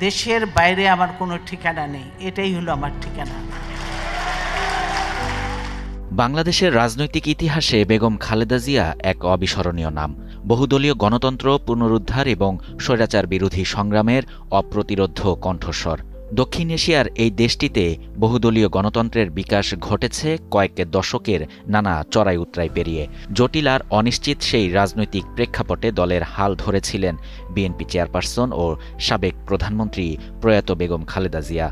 দেশের বাইরে আমার কোনো ঠিকানা নেই, এটাই হলো আমার ঠিকানা। বাংলাদেশের রাজনৈতিক ইতিহাসে বেগম খালেদা জিয়া এক অবিস্মরণীয় নাম। বহুদলীয় গণতন্ত্র পুনরুদ্ধার এবং স্বৈরাচার বিরোধী সংগ্রামের অপ্রতিরোধ্য কণ্ঠস্বর। দক্ষিণ এশিয়ার এই দেশটিতে বহুদলীয় গণতন্ত্রের বিকাশ ঘটেছে কয়েক দশকের নানা চড়াই উতরাই পেরিয়ে। জটিল আর অনিশ্চিত সেই রাজনৈতিক প্রেক্ষাপটে দলের হাল ধরেছিলেন বিএনপি চেয়ারপারসন ও সাবেক প্রধানমন্ত্রী প্রয়াত বেগম খালেদা জিয়া।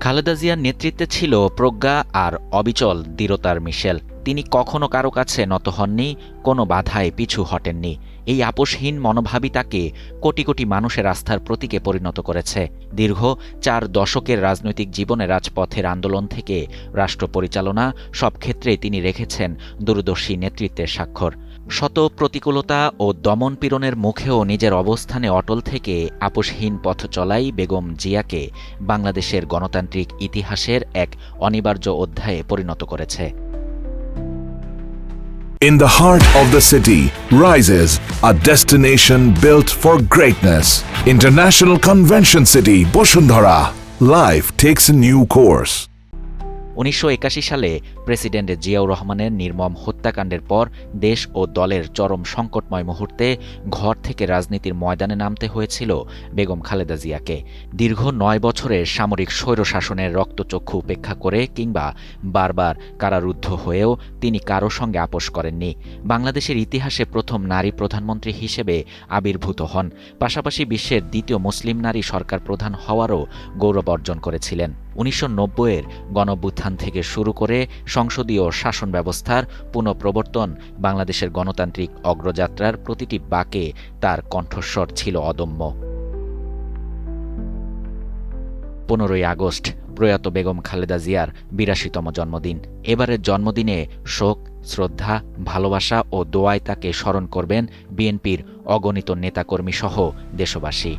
খালেদা জিয়ার নেতৃত্বে ছিল প্রজ্ঞা আর অবিচল দৃঢ়তার মিশেল। তিনি কখনো কারো কাছে নত হননি, কোনো বাধায় পিছু হটেননি। এই আপোষহীন মনোভাবই তাকে কোটি কোটি মানুষের আস্থার প্রতীকে পরিণত করেছে। দীর্ঘ 4 দশকের রাজনৈতিক জীবনে রাজপথের আন্দোলন থেকে রাষ্ট্র পরিচালনা সব ক্ষেত্রেই তিনি রেখেছেন দূরদর্শী নেতৃত্বের স্বাক্ষর। শত প্রতিকূলতা ও দমনপীড়নের মুখেও নিজের অবস্থানে অটল থেকে আপোষহীন পথ চলাই বেগম জিয়াকে বাংলাদেশের গণতান্ত্রিক ইতিহাসের এক অনিবার্য অধ্যায়ে পরিণত করেছে। In the heart of the city rises a destination built for greatness. International Convention City, Bosundhara. Life takes a new course. 1981 সালে প্রেসিডেন্ট জিয়াউর রহমানের নির্মম হত্যাকাণ্ডের পর দেশ ও দলের চরম সংকটময় মুহূর্তে ঘর থেকে রাজনীতির ময়দানে নামতে হয়েছিল বেগম খালেদা জিয়াকে। দীর্ঘ 9 বছরের সামরিক স্বৈরশাসনের রক্তচক্ষু উপেক্ষা করে কিংবা বারবার কারারুদ্ধ হয়েও তিনি কারো সঙ্গে আপোষ করেননি। বাংলাদেশের ইতিহাসে প্রথম নারী প্রধানমন্ত্রী হিসেবে আবির্ভূত হন, পাশাপাশি বিশ্বের দ্বিতীয় মুসলিম নারী সরকার প্রধান হওয়ারও গৌরব অর্জন করেছিলেন। 1990-এর গণঅভ্যুত্থান থেকে শুরু করে সংসদীয় শাসন ব্যবস্থার পুনঃপ্রবর্তন, বাংলাদেশের গণতান্ত্রিক অগ্রযাত্রার প্রতিটি বাঁকে তার কণ্ঠস্বর ছিল অদম্য। 15ই আগস্ট প্রয়াত বেগম খালেদা জিয়ার 82তম জন্মদিন। এবারের জন্মদিনে শোক, শ্রদ্ধা, ভালোবাসা ও দোয়ায় তাকে স্মরণ করবেন বিএনপির অগণিত নেতাকর্মী সহ দেশবাসী।